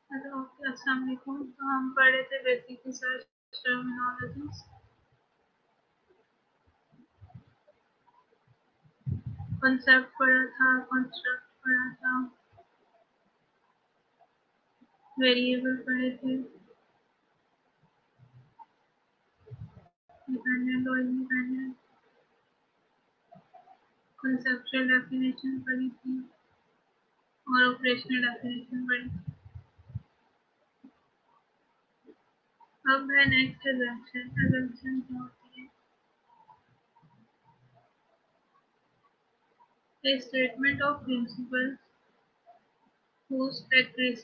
Hello, अस्सलाम वालेकुम। तो हम पढ़े थे बेसिक रिसर्च टर्मिनोलॉजीज। कॉन्सेप्ट पढ़ा था, कंस्ट्रक्ट पढ़ा था, वेरिएबल पढ़े थे, डिपेंडेंट और इंडिपेंडेंट, कंसेप्चुअल डेफिनेशन पढ़ी थी और ऑपरेशनल डेफिनेशन पढ़ी थी। अब है नेक्स्ट अजम्पशन। अजम्पशन क्या होती है? A statement of principles whose correctness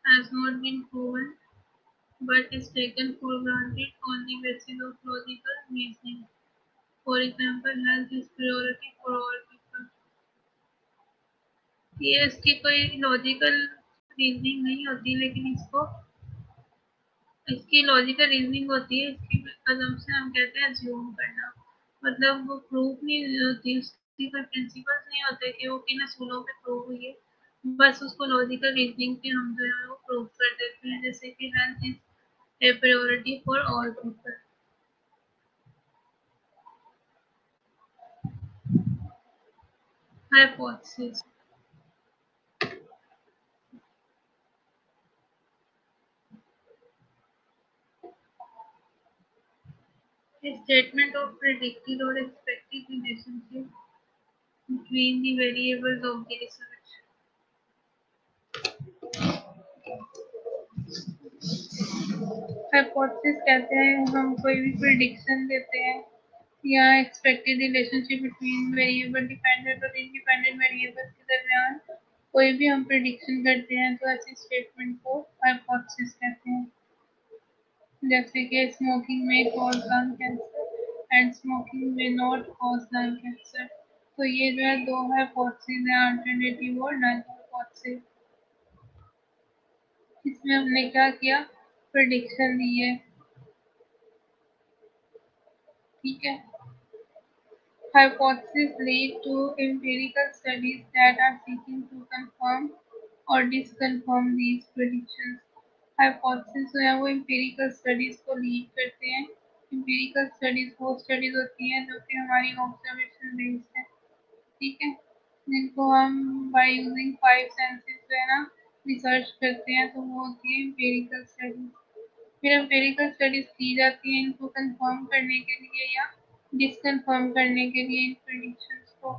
has not been proven but is taken for granted on the basis of logical reasoning. For example, health is priority for all people. ये इसकी कोई logical reasoning नहीं होती, लेकिन इसकी logical reasoning होती है। इसकी असम्पशन हम कहते हैं अज्यूम करना। मतलब वो प्रूफ नहीं होती, उसकी कोई प्रिंसिपल्स नहीं होते कि वो किन असूलों पे प्रूव हुई है। बस उसको लॉजिकल रीजनिंग पे हम जो है वो प्रूव कर देते हैं, जैसे कि health is a priority for all people. Hypothesis. A statement of predicted or expected relationship between the variables of the research. Hypothesis कहते हैं हम कोई भी प्रिडिक्शन देते हैं या expected relationship between variable dependent और इंडिपेंडेंट वेरिएबल्स के दरमियान कोई भी हम प्रिडिक्शन करते हैं तो ऐसी स्टेटमेंट को हाइपोथेसिस कहते हैं। जैसे कि स्मोकिंग में cause lung cancer and smoking में नॉट कॉज लंग कैंसर। तो ये जो है दो हाइपोथेसिस है, अल्टरनेटिव और नल हाइपोथेसिस। इसमें हमने क्या किया, प्रिडिक्शन दी है। ठीक है। Hypotheses lead to empirical studies that are seeking to confirm or disconfirm these predictions. Hypotheses जो है वो empirical studies को lead करते हैं। empirical studies वो studies होती हैं जो कि हमारी observation based है। ठीक है, जिनको हम by using five senses जो है ना रिसर्च करते हैं, तो वो होती है empirical studies। फिर एम्पिरिकल स्टडीज की जाती हैं इनको कंफर्म करने के लिए या डिसकंफर्म करने के लिए इन प्रेडिक्शंस को।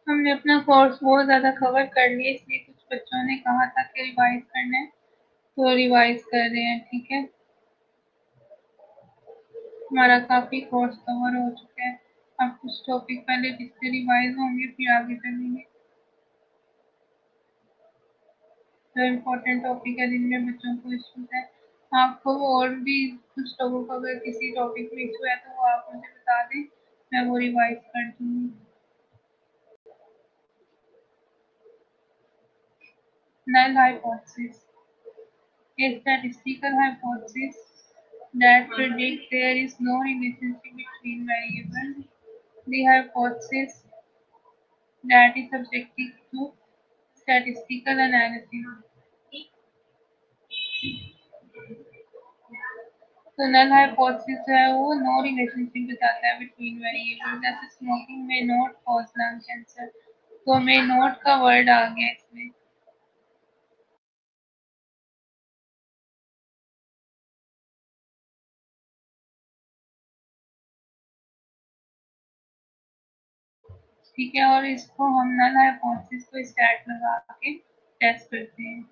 हमने अपना कोर्स बहुत ज़्यादा कवर कर लिया, इसलिए कुछ बच्चों ने कहा था कि रिवाइज करना है, तो रिवाइज कर रहे हैं। ठीक है, हमारा काफ़ी कोर्स कवर हो चुका है। अब कुछ टॉपिक पहले जिससे रिवाइज होंगे फिर आगे चलेंगे। जो इम्पोर्टेंट टॉपिक है जिनमें बच्चों को इश्यूज है, आपको और भी कुछ लोगों को अगर किसी टॉपिक में इशू है तो वो आप मुझे बता दें, मैं वो रिवाइज कर दूँगी। Null hypothesis: a statistical hypothesis that predicts there is no relationship between variables. The hypothesis that is subjective to statistical analysis. तो नल हाइपोथेसिस जो है वो नो रिलेशनशिप बताता है बिटवीन वेरिएबल, जैसे स्मोकिंग में नॉट कॉज लंग कैंसर, तो हमें नॉट का वर्ड आ गया इसमें। ठीक है, और इसको हम नल हाइपोथेसिस को स्टैट लगा के टेस्ट करते हैं।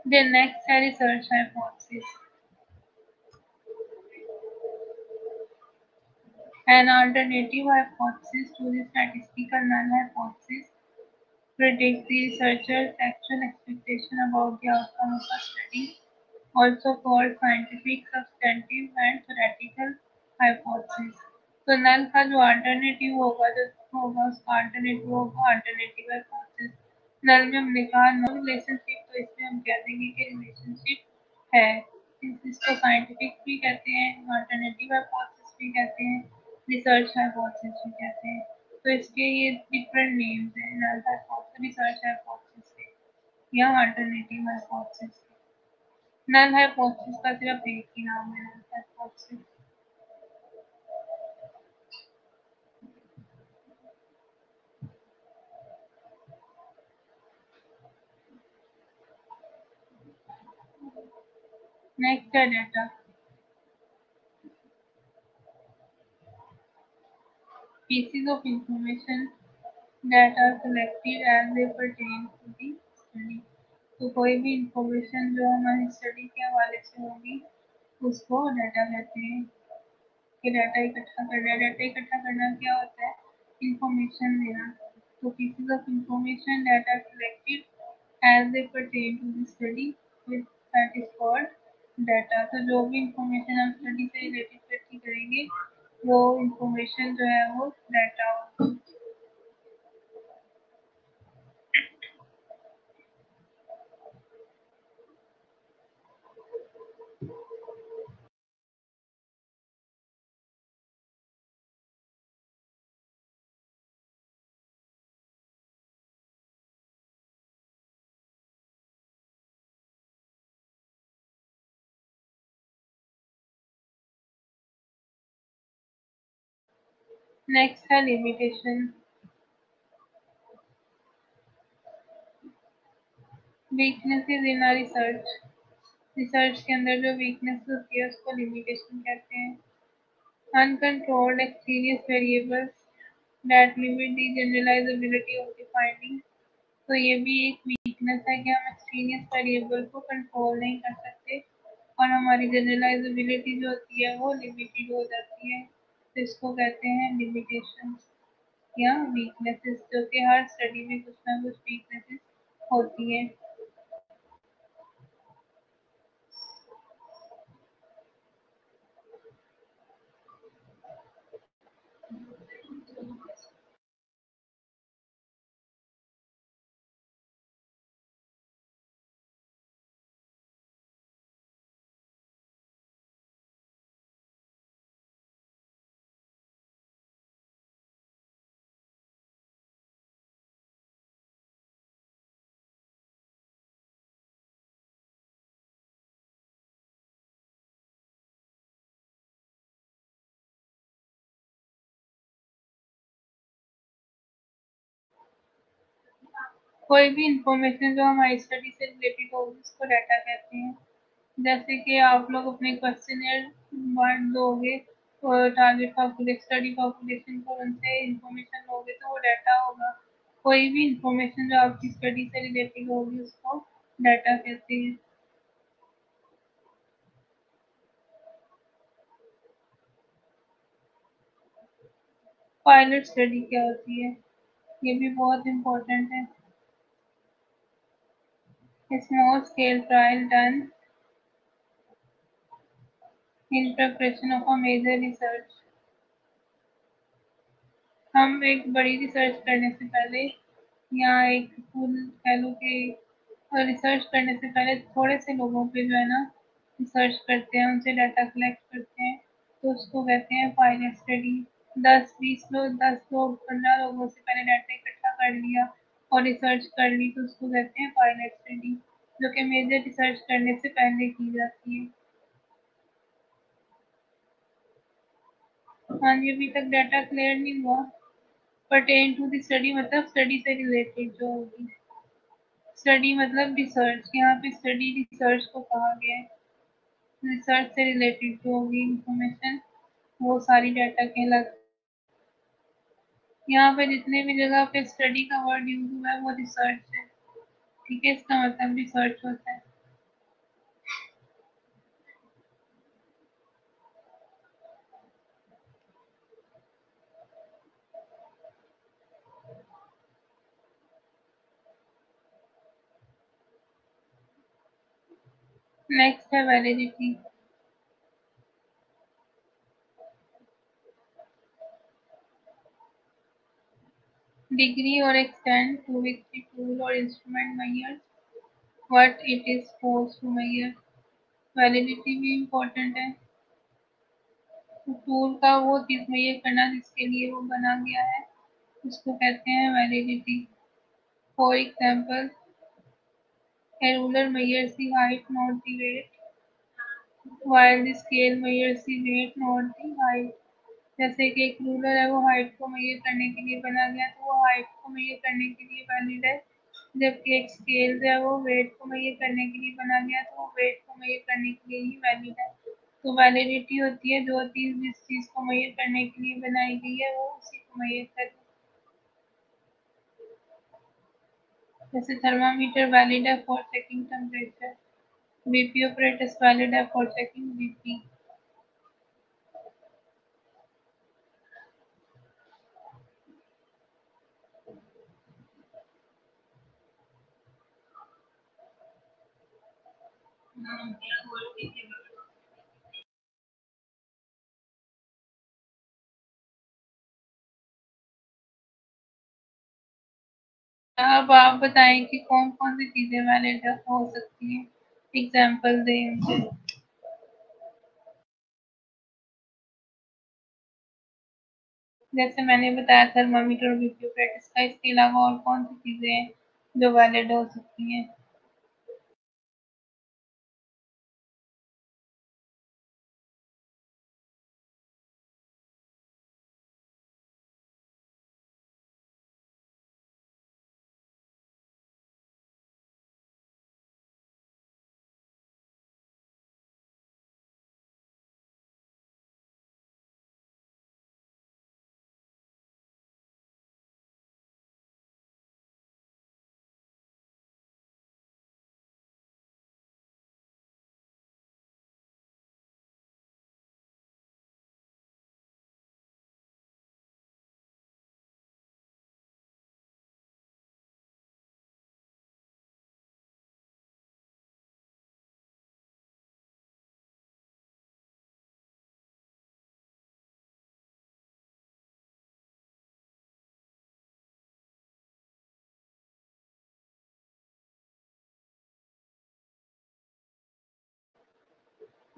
Then next है research hypothesis. An alternative hypothesis to the statistical null hypothesis predicts the researcher's actual expectation about the outcome of a study, also called scientific, substantive and theoretical hypothesis. तो नल का जो alternative होगा उसका alternative होगा alternative hypothesis. नल में हमने कहा no relationship, तो इसमें हम कह देंगे कि रिलेशनशिप है। इसको साइंटिफिक भी कहते हैं, अल्टरनेटिव हाइपोथेसिस भी कहते हैं, रिसर्च हाइपोथेसिस भी कहते हैं। तो इसके ये डिफरेंट नेम्स हैं, नल हाइपोथेसिस, रिसर्च हाइपोथेसिस या अल्टरनेटिव हाइपोथेसिस। नल हाइपोथेसिस का सिर्फ एक ही नाम है, नल हाइपोथेसिस। नेक्स्ट है data. Pieces of information that are collected as they pertain to the study। तो कोई भी इंफॉर्मेशन जो हमारी स्टडी के हवाले से होगी उसको डाटा कहते हैं। कि डाटा इकट्ठा करना, डाटा इकट्ठा करना क्या होता है? इंफॉर्मेशन देना। तो pieces of information that are collected as they pertain to the study with that is called data. तो जो भी इंफॉर्मेशन हम स्टडी से रिलेटेड इकट्ठी करेंगे वो इंफॉर्मेशन जो है वो डाटा होगी। नेक्स्ट है limitation. Weaknesses in are research. Research के अंदर जो वीकनेस होती है उसको लिमिटेशन कहते हैं। Uncontrolled experience variables that limit the generalisability of the finding. तो ये भी एक वीकनेस है कि हम एक्सपीरियंस वेरिएबल को कंट्रोल नहीं कर सकते और हमारी जनरलाइजेबिलिटी जो होती है वो लिमिटेड हो जाती है। तो इसको कहते हैं लिमिटेशन या वीकनेसेस, जो कि हर स्टडी में कुछ ना कुछ वीकनेसेस होती है। कोई भी इंफॉर्मेशन जो हमारी स्टडी से रिलेटेड होगी उसको डाटा कहते हैं। जैसे कि आप लोग अपने क्वेश्चनियर वर्ड दोगे और टारगेट पॉपुलेशन, स्टडी पॉपुलेशन को उनसे इंफॉर्मेशन लोगे तो वो डाटा होगा। कोई भी इंफॉर्मेशन जो आपकी स्टडी से रिलेटेड होगी उसको डाटा कहते हैं। पायलट स्टडी क्या होती है? ये भी बहुत इम्पोर्टेंट है। Small scale trial done in preparation of a major research. हम एक बड़ी रिसर्च करने से पहले या एक फुल कह लो कि रिसर्च करने से पहले थोड़े से लोगों पे जो है ना रिसर्च करते हैं, उनसे डाटा कलेक्ट करते हैं, तो उसको कहते हैं पायलट स्टडी। 10-20 लोग, 10 लोग, 15 लोगों से पहले डाटा इकट्ठा कर लिया और रिसर्च कर ली तो उसको कहते हैं पायलट स्टडी, जो कि मेजर रिसर्च करने से पहले की जाती है। हाँ जी, अभी तक डाटा क्लियर नहीं हुआ। परटेन टू द स्टडी मतलब स्टडी से रिलेटेड जो होगी। स्टडी मतलब रिसर्च, यहाँ पे स्टडी रिसर्च को कहा गया है। रिसर्च से रिलेटेड जो होगी इंफॉर्मेशन वो सारी डाटा कहलाती है। यहाँ पे जितने भी जगह पे स्टडी का वर्ड यूज हुआ है वो रिसर्च है। ठीक है, इसका मतलब रिसर्च होता है। नेक्स्ट है वैलिडिटी। डिग्री और extent to which the tool और instrument measures what it is supposed to measure। Validity भी इम्पोर्टेंट है। टूल का वो चीज मेजर करना जिसके लिए वो बना गया है उसको कहते हैं validity. For example, a ruler measures the height not the weight while the scale measures the weight not the height। जैसे कि एक रूलर है वो हाइट को मेजर करने के लिए बना गया तो वो हाइट को मेजर करने के लिए वैलिड है, जबकि एक स्केल जो है वो वेट को मेजर करने के लिए बना गया तो वो वेट को मेजर करने के लिए ही वैलिड है। तो वैलिडिटी होती है जो चीज जिस चीज को मेजर करने के लिए बनाई गई है वो उसी को मेजर करे। जैसे थर्मामीटर वैलिड है for checking temperature, BP apparatus valid है फॉर चेकिंग बीपी। अब आप बताएं कि कौन कौन सी चीजें वैलिड हो सकती हैं, एग्जाम्पल दें मुझे। जैसे मैंने बताया थर्मामीटर और बीपी ऑपरेटस का, इसके अलावा और कौन सी चीजें हैं जो वैलिड हो सकती हैं।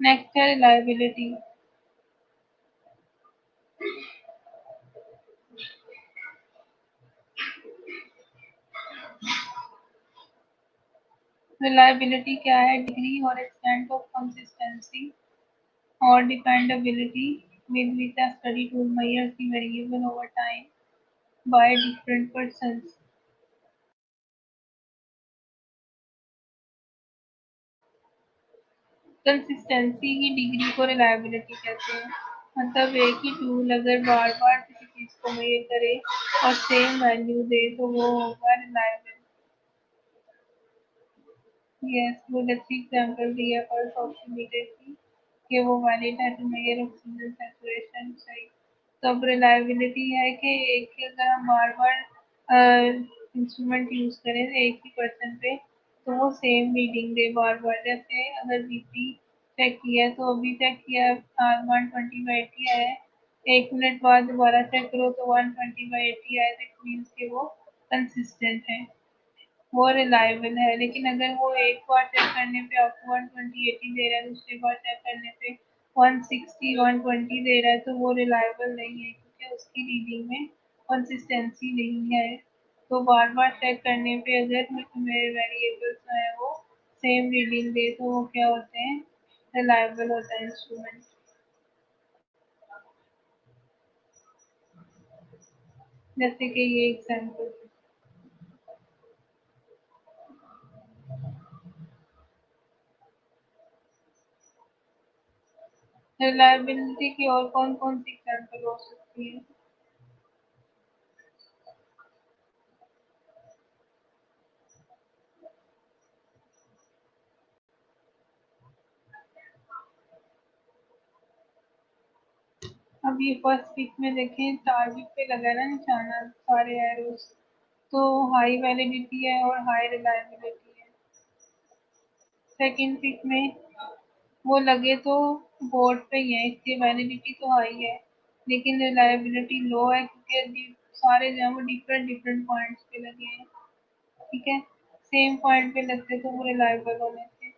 नेक्स्ट है रिलायबिलिटी। रिलायबिलिटी क्या है? डिग्री और एक्सटेंट ऑफ कंसिस्टेंसी और dependability with which a study tool measures the variable over time by different persons। Consistency की डिग्री को रिलायबिलिटी कहते हैं। मतलब एक ही टूल अगर बार बार किसी चीज को मेजर करे और सेम वैल्यू दे तो वो होगा रिलायबल। यस, गुड, अच्छी एग्जांपल दी है पल्स ऑक्सीमीटर की कि वो वैलिड है टू मेजर ऑक्सीजन सैचुरेशन। सही। तो अब रिलायबिलिटी है कि एक ही अगर हम बार बार इंस्ट्रूमेंट यूज करें एक ही पर्सन पे तो वो सेम रीडिंग दे बार बार। जैसे अगर बीपी चेक किया तो अभी चेक किया 120/80 आया है, 1 मिनट बाद दोबारा चेक करो तो 120/80 आया, इट मीन्स कि वो कंसिस्टेंट है, वो रिलायबल है। लेकिन अगर वो एक बार चेक करने पे आपको 120/80 दे रहा है, दूसरी बार चेक करने पे 160/120 दे रहा है तो वो रिलायबल नहीं है क्योंकि उसकी रीडिंग में कंसिस्टेंसी नहीं है। तो बार बार चेक करने पे अगर मेरे वेरिएबल्स जो है वो सेम रीडिंग दे तो वो क्या होते हैं? रिलायबल होता है इंस्ट्रूमेंट। जैसे कि ये एग्जाम्पल। रिलायबिलिटी की और कौन कौन सी एग्जाम्पल हो सकती है? अब ये फर्स्ट पिक में देखें टारगेट पे लगा ना निशाना सारे एरोस, तो हाई वैलिडिटी है और हाई रिलायबिलिटी है। सेकंड पिक में वो लगे तो बोर्ड पे ही है, इसकी वैलिडिटी तो हाई है, लेकिन रिलायबिलिटी लो है क्योंकि सारे जो है वो डिफरेंट डिफरेंट पॉइंट्स पे लगे हैं। ठीक है, सेम पॉइंट पे लगते तो वो रिलायबल होने थे।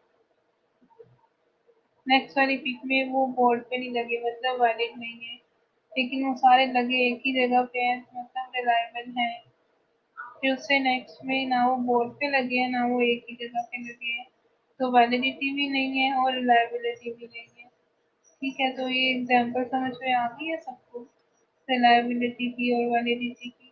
नेक्स्ट वाली पिक में वो बोर्ड पे नहीं लगे, मतलब वैलिड नहीं है, लेकिन वो सारे लगे एक ही जगह पे हैं, तो मतलब रिलायबल है। फिर उससे नेक्स्ट में ना वो बोर्ड पे लगे हैं ना वो एक ही जगह पे लगे हैं, तो वैलिडिटी भी नहीं है और रिलायबिलिटी भी नहीं है। ठीक है, तो ये एग्जांपल समझ में आ गई है सबको, रिलायबिलिटी की और वैलिडिटी की।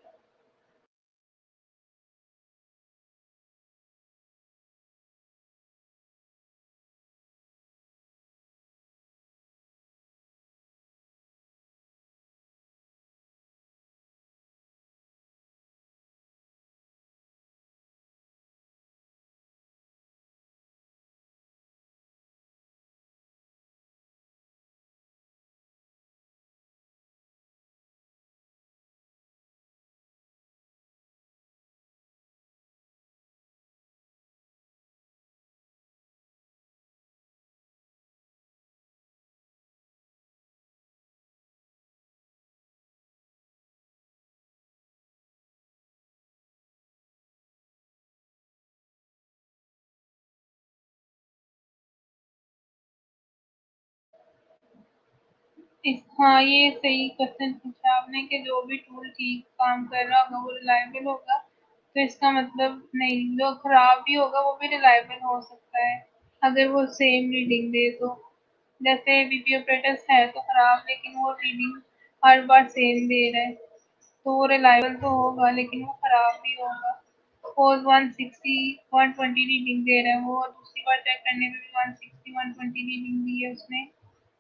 हाँ, ये सही क्वेश्चन पूछा आपने कि जो भी टूल ठीक काम कर रहा होगा वो रिलायबल होगा, तो इसका मतलब नहीं, जो खराब भी होगा वो भी रिलायबल हो सकता है अगर वो सेम रीडिंग दे तो। जैसे बीपी ऑपरेटर्स है तो खराब, लेकिन वो रीडिंग हर बार सेम दे रहा है, तो वो रिलायबल तो होगा लेकिन वो खराब भी होगा। सपोज 160 120 रीडिंग दे रहा है वो, और दूसरी बार चेक करने में भी 160 120 रीडिंग दी है उसने,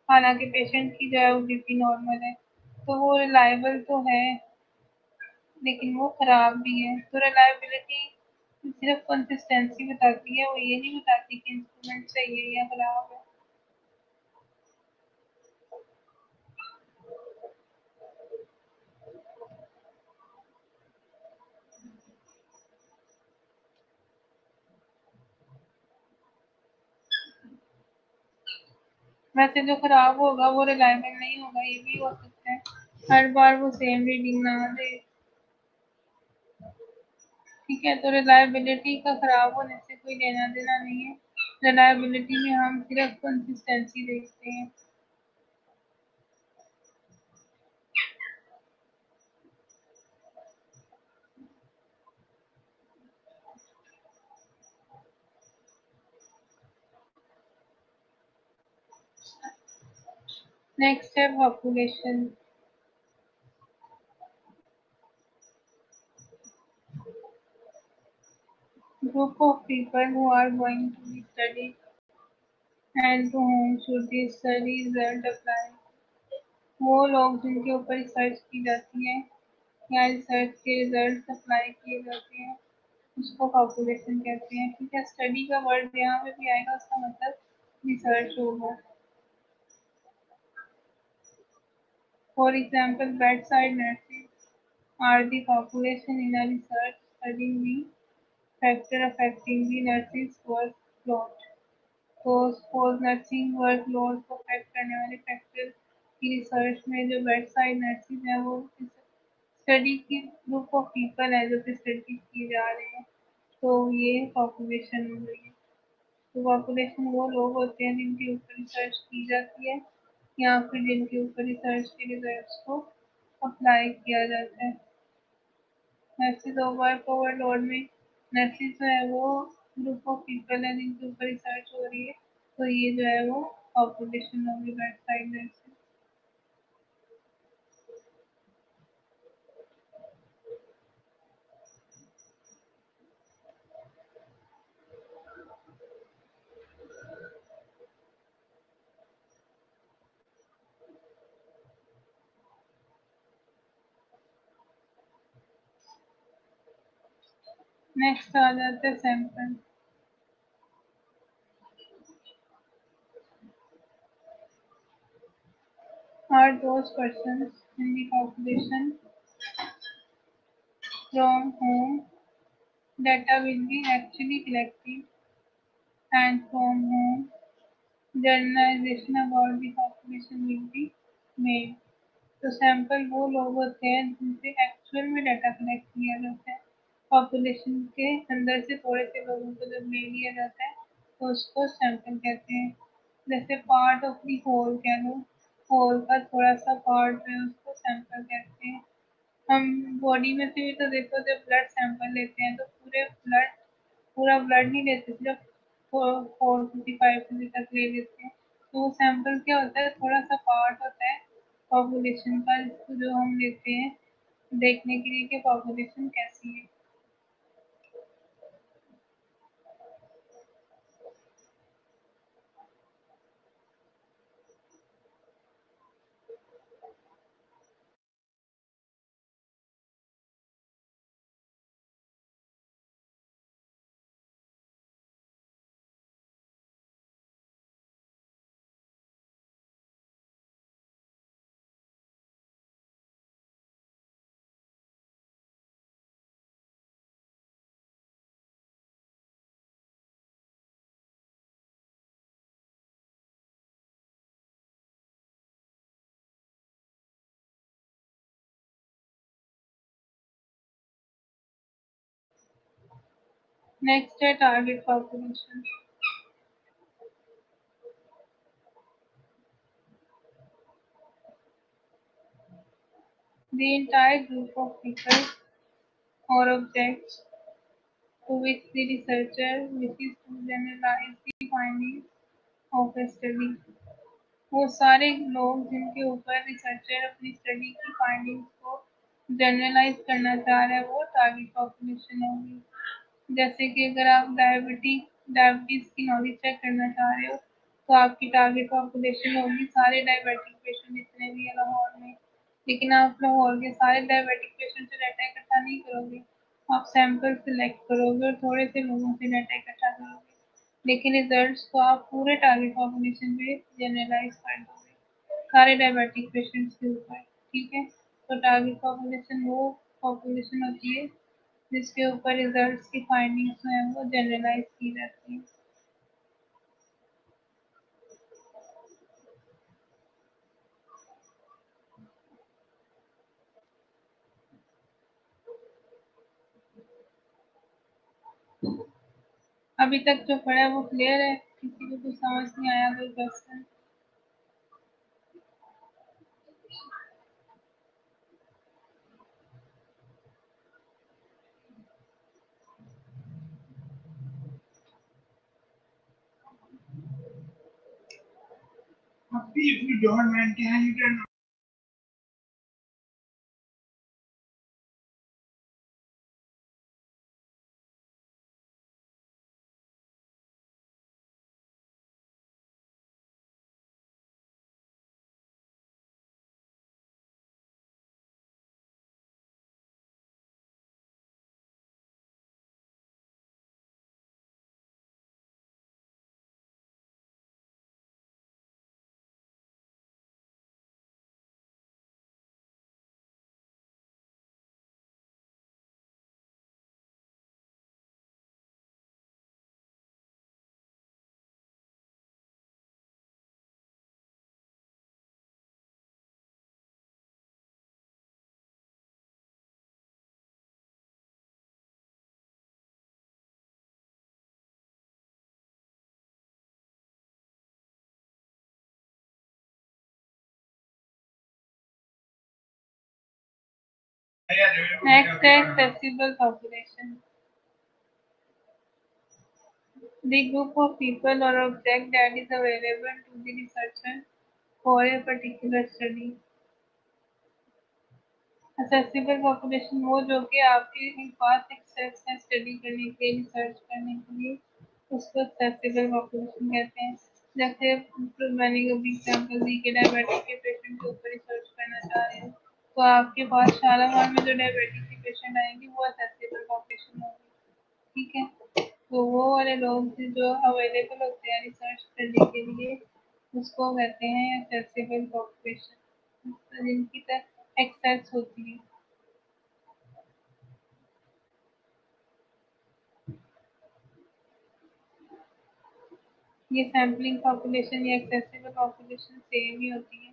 हालांकि पेशेंट की जो है वो बीपी नॉर्मल है, तो वो रिलायबल तो है लेकिन वो खराब भी है। तो रिलायबिलिटी सिर्फ कंसिस्टेंसी बताती है, वो ये नहीं बताती कि इंस्ट्रूमेंट सही है या खराब है। वैसे जो खराब होगा वो रिलायबल नहीं होगा, ये भी हो सकता है, हर बार वो सेम रीडिंग ना दे। ठीक है, तो रिलायबिलिटी का खराब होने से कोई लेना देना नहीं है, रिलायबिलिटी में हम सिर्फ कंसिस्टेंसी देखते हैं। नेक्स्ट है population. Group of people who are going to be studied and to whom should the study result apply। वो लोग जिनके ऊपर रिसर्च की जाती है या रिसर्च के रिजल्ट अप्लाई किए जाते हैं उसको पॉपुलेशन कहते हैं। ठीक है, स्टडी का वर्ड यहाँ पे भी आएगा, उसका मतलब रिसर्च होगा। For example bedside nurses are the population in a research studying the factor affecting the nurses workload। तो सपोज नर्सिंग वर्कलोड को अफेक्ट करने वाले फैक्टर की रिसर्च में जो बेड साइड नर्सिस हैं वो स्टडी की ग्रुप ऑफ पीपल है जो कि स्टडी किए जा रहे हैं, तो ये पॉपुलेशन हो गई है। तो पॉपुलेशन वो लोग होते हैं जिनके ऊपर रिसर्च की जाती है या फिर जिनके ऊपर रिसर्च के रिजल्ट्स को अप्लाई किया जाता है। नर्सिस वर्क ओवरलोड में नर्सिस जो है वो ग्रुप ऑफ पीपल है जिनके ऊपर रिसर्च हो रही है, तो ये जो है वो पॉपुलेशन होगी बेड साइड नर्सिस। नेक्स्ट आ जाता है sample. Are those person in the population from whom data will be actually collected and from whom generalisation about the population will be made. तो सैंपल वो लोग होते हैं जिनसे एक्चुअल में डाटा कलेक्ट किया जाता है। पॉपुलेशन के अंदर से थोड़े से लोगों को जब ले लिया जाता है तो उसको सैंपल कहते हैं। जैसे पार्ट ऑफ दी होल कह लो, होल का थोड़ा सा पार्ट है उसको सैंपल कहते हैं। हम बॉडी में से भी तो देखो जब ब्लड सैंपल लेते हैं तो पूरा ब्लड नहीं लेते, सिर्फ 4 to 5 तक ले लेते हैं। तो वो सैंपल क्या होता है, थोड़ा सा पार्ट होता है पॉपुलेशन का, जिसको जो हम लेते हैं देखने के लिए कि पॉपुलेशन कैसी है। नेक्स्ट है target population. The entire group of people or objects to which the researcher wishes to generalize the findings of a study। वो सारे लोग जिनके ऊपर रिसर्चर अपनी स्टडी की फाइंडिंग्स को जनरलाइज करना चाह रहे हैं वो टारगेट पॉपुलेशन होगी। जैसे कि अगर आप डायबिटीज की नॉलेज चेक करना चाह रहे हो तो आपकी टारगेट पॉपुलेशन होगी सारे डायबिटिक पेशेंट जितने भी है लाहौर में। लेकिन आप लाहौर के सारे डायबिटिक पेशेंट से डाटा इकट्ठा नहीं करोगे, आप सैंपल सिलेक्ट करोगे और थोड़े से लोगों से डाटा इकट्ठा करोगे, लेकिन रिजल्ट्स को आप पूरे टारगेट पॉपुलेशन पे जनरलाइज कर दोगे सारे डायबिटिक पेशेंट्स के ऊपर। ठीक है, तो टारगेट पॉपुलेशन वो पॉपुलेशन होती है जिसके ऊपर रिजल्ट्स की फाइंडिंग्स जो है वो जनरलाइज की जाती है। अभी तक जो पढ़ा है वो क्लियर है, किसी को कुछ समझ नहीं आया कोई question? If you don't mind, can you turn? Next, accessible population. The group of people or object that is available to the researcher for a particular study. Accessible population वो जो कि आपके पास एक्सेस है स्टडी करने के लिए, research करने के लिए, उसको accessible population कहते हैं। जैसे मैंने अभी एग्जाम्पल दी कि डायबिटिक के पेशेंट के ऊपर रिसर्च करना चाह रहे हो तो आपके पास शालामार में जो डायबिटिक के पेशेंट आएंगे वो accessible population होगी। ठीक है, तो वो वाले लोग जो अवेलेबल होते हैं रिसर्च करने के लिए उसको कहते हैं एक्सेसिबल पॉपुलेशन, जिनकी तक एक्सेस होती है। ये सैम्पलिंग पॉपुलेशन या एक्सेसिबल पॉपुलेशन सेम ही होती है।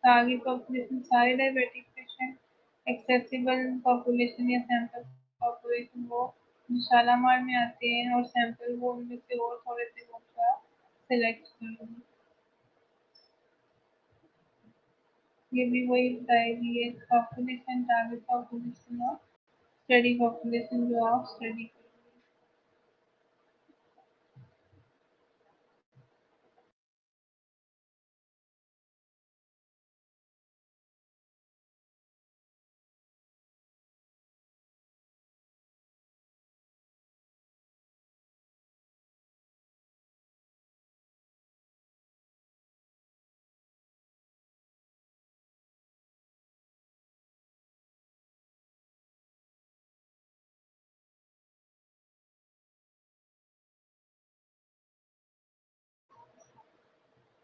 टारगेट पॉपुलेशन सारे डायबिटिक पेशेंट, एक्सेसिबल पॉपुलेशन या सैंपल पॉपुलेशन वो जो शालामार में आते हैं, और सैंपल वो उनमें से और थोड़े से वो सिलेक्ट करेंगे। ये भी वही बताएगी, ये पॉपुलेशन, टारगेट पॉपुलेशन और स्टडी पॉपुलेशन जो आप स्टडी करेंगे।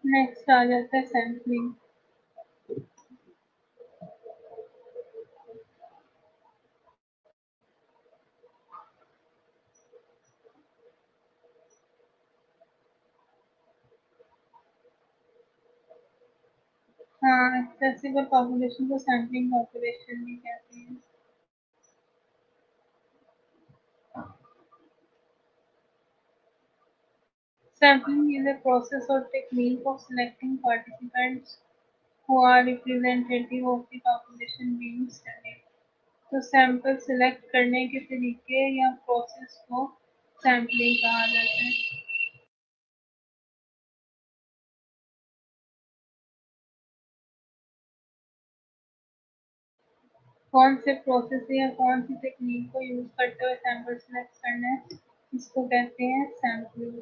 नेक्स्ट आ जाता है सैम्पलिंग। हाँ, एक्सेसिबल पॉपुलेशन को सैम्पलिंग पॉपुलेशन भी कहते हैं। Sampling is a process or technique of selecting participants who are representative of the population being studied. तो सैंपल सिलेक्ट करने के तरीके या प्रोसेस को सैम्पलिंग कहा जाता है। कौन से प्रोसेस या कौन सी टेक्निक को यूज करते हुए सैंपल सिलेक्ट करना है, इसको कहते हैं सैम्पलिंग।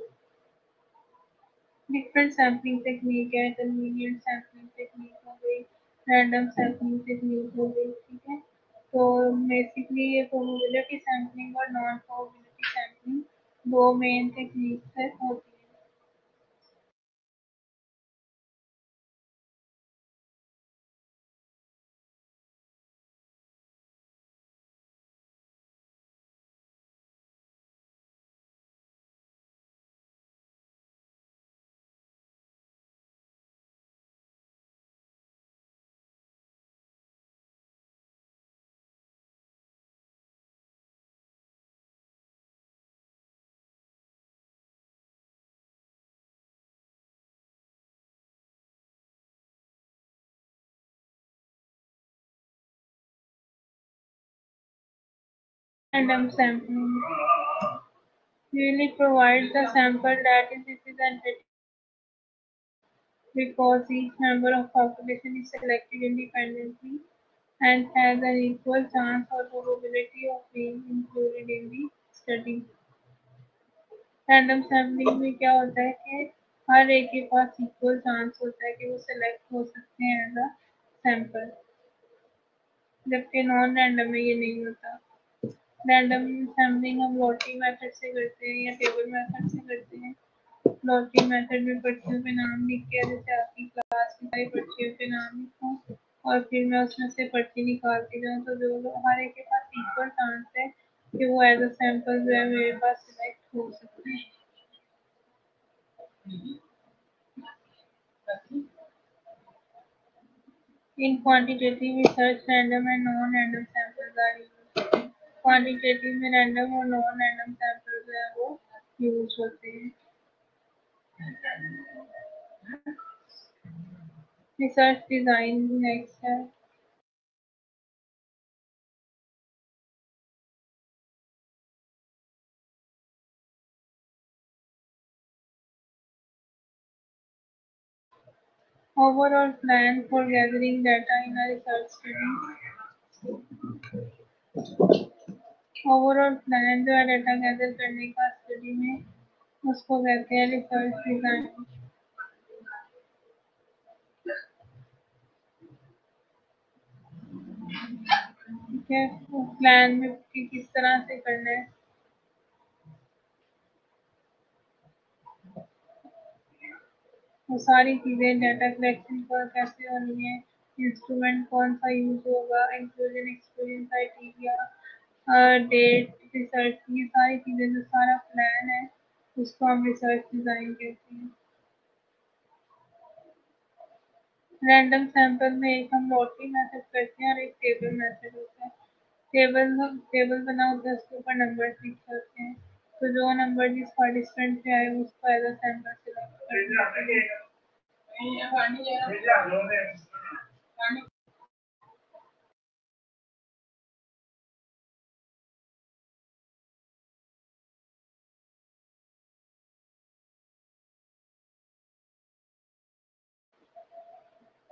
डिफरेंट सैम्पलिंग टेक्निक है, कन्वीनियंट सैम्पलिंग टेक्निक हो गई, रैंडम सैम्पलिंग टेक्निक हो गई, ठीक है। तो बेसिकली ये प्रोबेबिलिटी सैम्पलिंग और नॉन प्रोबेबिलिटी सैम्पलिंग दो मेन टेक्निक्स है होती है। Random sampling really provides the sample that is representative because each member of population is selected independently and has an equal chance or probability of being included in the study. Random sampling में क्या होता है कि हर एक के पास equal chance होता है कि वो सिलेक्ट हो सकते हैं एज अ सैंपल, जबकि नॉन रैंडम में ये नहीं होता। रैंडम सैम्पलिंग हम लॉटरी मेथड से करते हैं या टेबल मेथड से करते हैं। लॉटरी मेथड में पर्चियों पे नाम लिख के, जैसे आपकी क्लास की सारी पर्चियों पे नाम लिखूं और फिर मैं उसमें से पर्ची निकालती जाऊँ, तो जो लोग हर एक के पास इक्वल चांस है कि वो एज अ सैंपल जो है मेरे पास सिलेक्ट हो सकते हैं। In quantitative research, random and non-random samples are used. Quantitative में रैंडम और नॉन रैंडम सैंपल जो है वो यूज होते हैं। रिसर्च डिजाइन नेक्स्ट है। Overall plan for gathering data in a research study। Overall plan जो है डाटा गैदर करने का स्टडी में, उसको कहते हैं रिसर्च डिजाइन। ठीक है, प्लान में किस तरह से करना है, वो सारी चीज़ें डाटा कलेक्शन पर कैसे होनी है, इंस्ट्रूमेंट कौन सा यूज होगा, inclusion exclusion criteria, date, research, ये सारी चीज़ें जो सारा प्लान है उसको हम रिसर्च डिजाइन कहते हैं। रैंडम सैंपल में एक हम लॉटरी मेथड करते हैं और एक टेबल मेथड होता है। टेबल बना होता है, उसके ऊपर नंबर लिखे होते हैं, तो जो नंबर जिस पार्टिसिपेंट से आए उसको एज अ सैंपल सिलेक्ट कर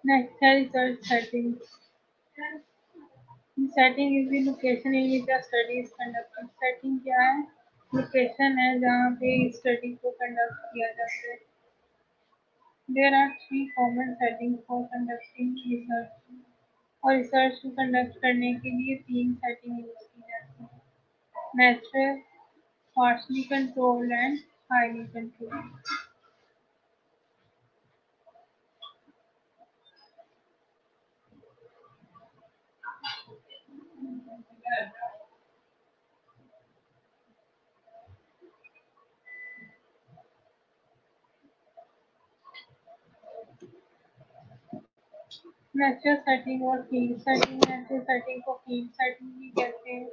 नेक्स्ट है research setting. Setting is the location in which the study is conducted. Setting क्या है? लोकेशन है जहाँ पे स्टडी को कंडक्ट किया जाता है। There are three common settings for conducting research और रिसर्च को कंडक्ट करने के लिए तीन सेटिंग यूज की जाती है: natural, partially controlled and highly controlled. Natural setting और फील्ड सेटिंग। नेचुरल सेटिंग को फील्ड सेटिंग भी कहते हैं।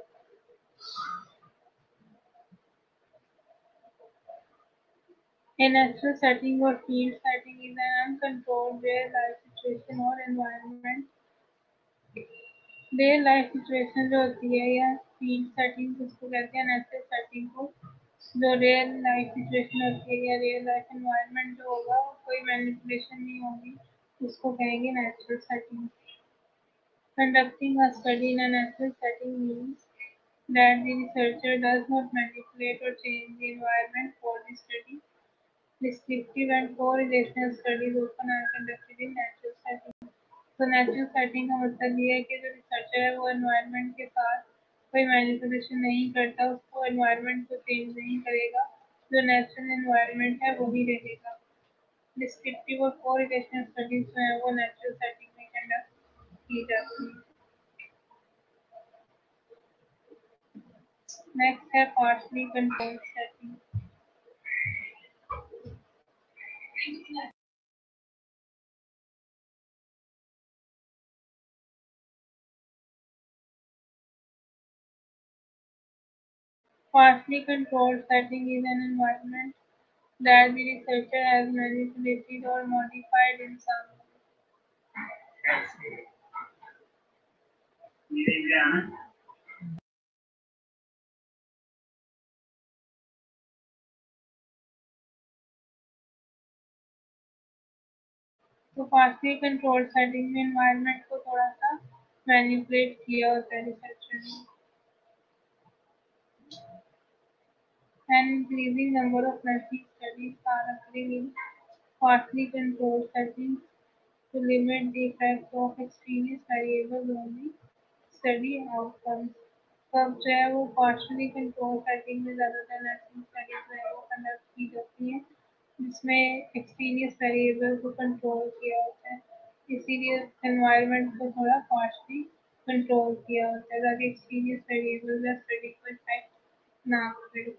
A natural setting or field setting is an uncontrolled real life situation or environment। Real life situation जो होती है या field setting उसको कहते हैं नेचुरल सेटिंग को। जो रियल लाइफ सिचुएशन होती है या रियल लाइफ एनवायरनमेंट जो होगा कोई मैनिपुलेशन नहीं होगी, उसको कहेंगे natural setting. Conducting a study in a natural setting means that the researcher does not manipulate or change the environment for the study. Descriptive and correlational studies often are conducted in natural settings। तो natural setting का मतलब ये है कि जो researcher है वो environment के साथ कोई मैनिपुलेशन नहीं करता, उसको एनवायरनमेंट को चेंज नहीं करेगा, जो नेचुरल एनवायरनमेंट है वही रहेगा। डिस्क्रिप्टिव और कोरिलेशनल स्टडीज जो है वो नेचुरल सेटिंग में कंडक्ट की जाती है। नेक्स्ट है partially controlled setting. Partially controlled setting is an environment that the researcher has manipulated or modified in some way। तो पार्शली कंट्रोल्ड सेटिंग में एनवायरनमेंट को थोड़ा सा मैनिपुलेट किया होता है रिसर्चर ने। An increasing number of nursing studies are occurring in partially controlled settings to limit the effect of extraneous variables on the study outcomes। तो अब जो है वो पार्शली कंट्रोल सेटिंग में ज़्यादातर नर्सिंग स्टडीज जो है वो कंडक्ट की जाती है, जिसमें एक्सटीरियस वेरिएबल को कंट्रोल किया होता है, इसीलिए एनवायरनमेंट को थोड़ा पार्शली कंट्रोल किया होता है ताकि एक्सटीरियस वेरिएबल या स्टडी को इफेक्ट ना करे।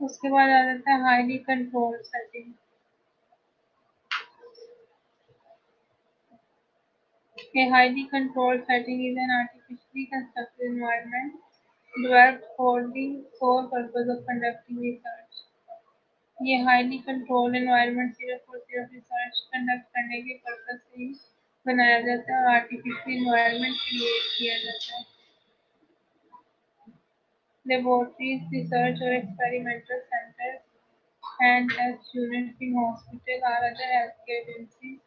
उसके बाद आ जाता है highly controlled setting. A highly controlled setting is an artificially constructed environment developed for the sole purpose of conducting research। ये हाईली कंट्रोल एनवायरनमेंट सिर्फ और सिर्फ रिसर्च कंडक्ट करने के पर्पज से ही बनाया जाता है और आर्टिफिशियल एनवायरनमेंट क्रिएट किया जाता है। लेबोरेटरीज, रिसर्च और experimental centres and test units in hospital or other healthcare agencies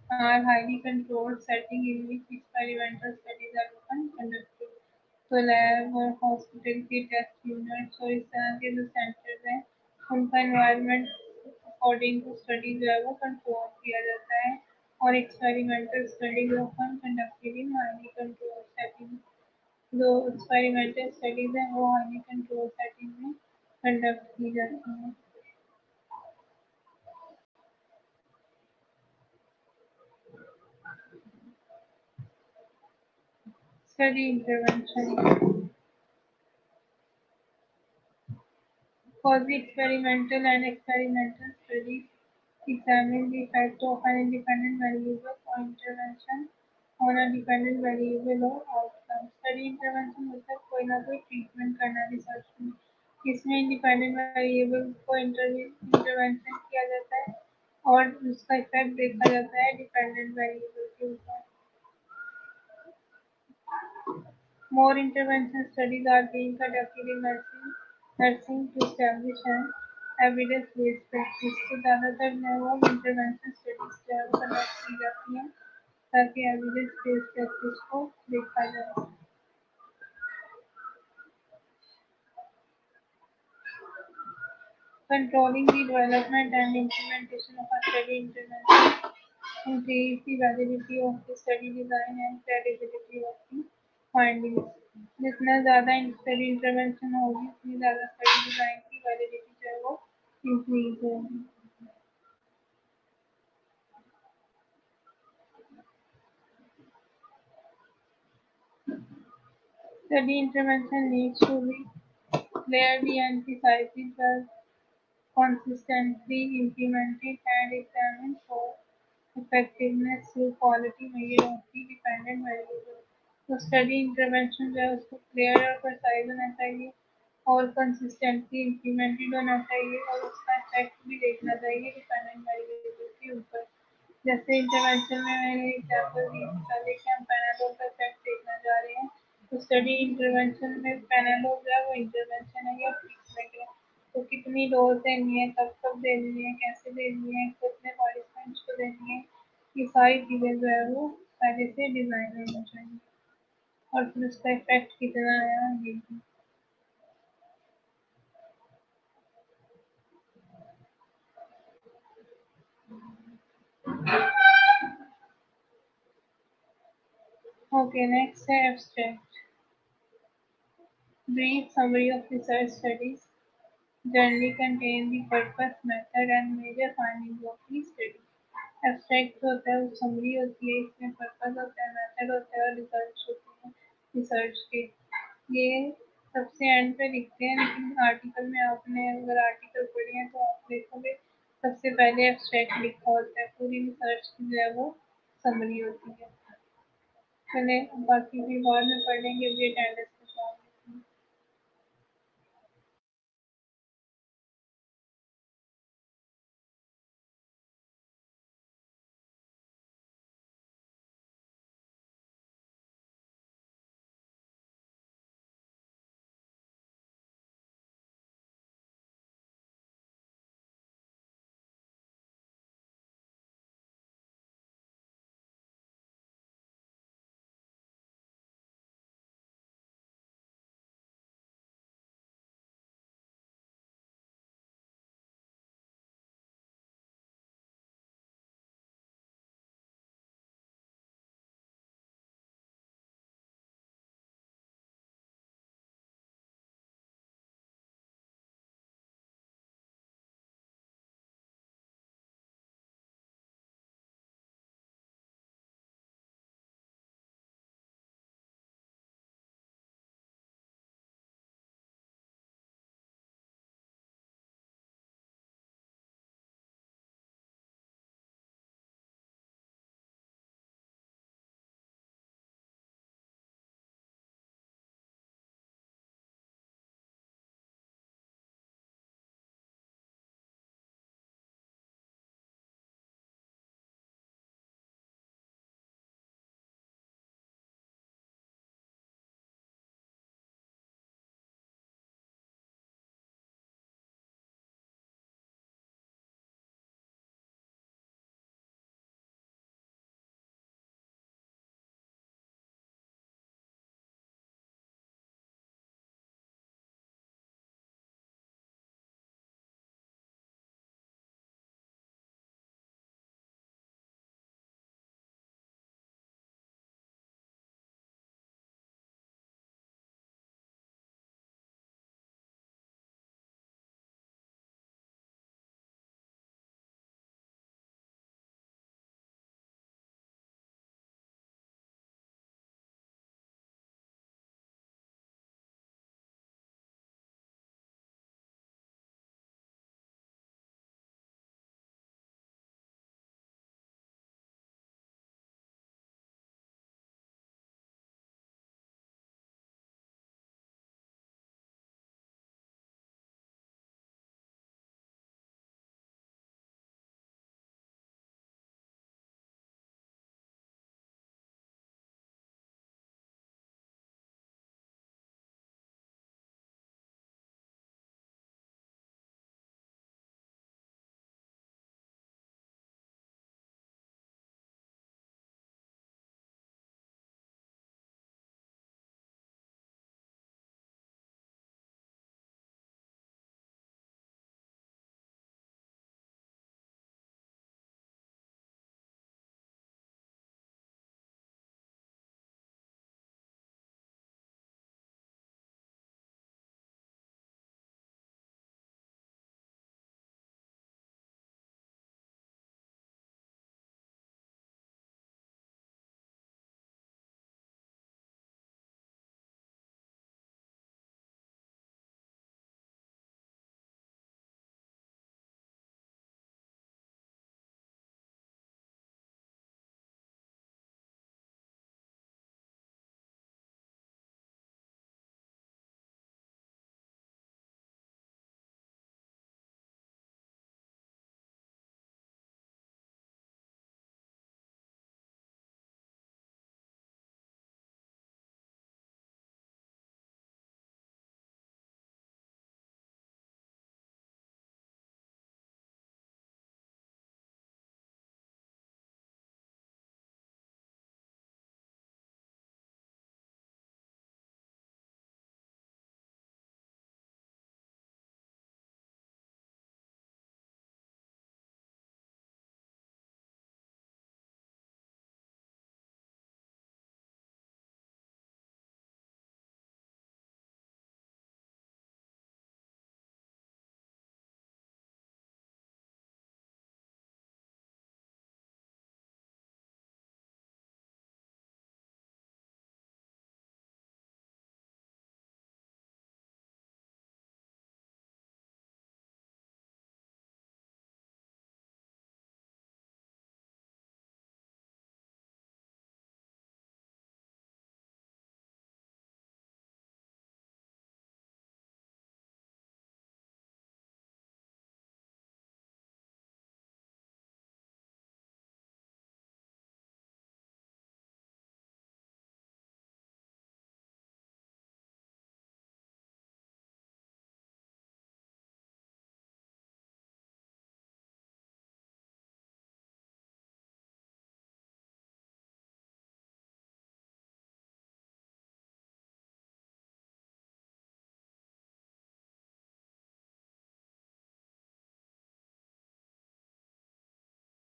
are highly controlled setting in which experimental studies are often conducted। तो लैब और हॉस्पिटल की टेस्ट यूनिट्स और इस तरह के जो सेंटर्स हैं उनका एनवायरनमेंट अकॉर्डिंग टू स्टडी जो है वो कंट्रोल किया जाता है और experimental study often conducted in highly controlled setting. जो एक्सपेरिमेंटल स्टडीज हैं वो हाईली कंट्रोल सेटिंग में कंडक्ट की जाती हैं। Study intervention for the experimental and experimental studies examine the effect of an independent variable or intervention on a dependent variable or outcome. Study intervention मतलब कोई ना कोई ट्रीटमेंट करना रिसर्च में, इसमें इंडिपेंडेंट वेरिएबल को इंटरवेंशन किया जाता है और उसका इफेक्ट देखा जाता है डिपेंडेंट वेरिएबल के ऊपर। More intervention studies are being conducted in nursing to establish an evidence-based practice. तो ज़्यादातर वो intervention studies जो है वो conduct की जाती हैं ताकि evidence-based practice को देखा जाए। Controlling the development and implementation of a study intervention increase the validity of the study design and credibility of the findings. जितना ज़्यादा स्टडी इंटरवेंशन होगी उतनी ज़्यादा स्टडी डिज़ाइन की वैलिडिटी जो है वो इंक्रीज होगी। Study intervention needs to be clearly emphasized, well consistently implemented and examined for effectiveness through quality measure of the dependent variable। तो स्टडी इंटरवेंशन जो है उसको क्लियर और प्रिसाइज होना चाहिए और कंसिस्टेंटली इम्प्लीमेंटेड होना चाहिए और उसका इफेक्ट भी देखना चाहिए डिपेंडेंट वेरिएबल के ऊपर। जैसे इंटरवेंशन में मैंने एग्जाम्पल दी थी पहले कि हम पैनाडोल का इफेक्ट देखना चाह रहे हैं, तो स्टडी इंटरवेंशन में पैनाडोल जो है वो इंटरवेंशन है या ट्रीटमेंट है, तो कितनी डोज देनी है, कब कब देनी है, कैसे देनी है, कितने पार्टिसिपेंट्स को देनी है, ये सारी चीज़ें जो है वो पहले से डिज़ाइन होनी चाहिए और फिर उसका इफेक्ट कितना आया ये भी। ओके, नेक्स्ट है abstract. Brief summary of research studies generally contain the purpose, method and major findings of the study। Abstract होता है वो समरी होती है, इसमें पर्पस होता है, मेथड होता है और रिजल्ट होते हैं रिसर्च के। ये सबसे एंड पे लिखते हैं, लेकिन आर्टिकल में आपने अगर आर्टिकल पढ़े हैं तो आप देखोगे सबसे पहले एब्स्ट्रैक्ट लिखा होता है, पूरी रिसर्च की जो है वो समरी होती है। चले बाकी भी बाद में पढ़ लेंगे।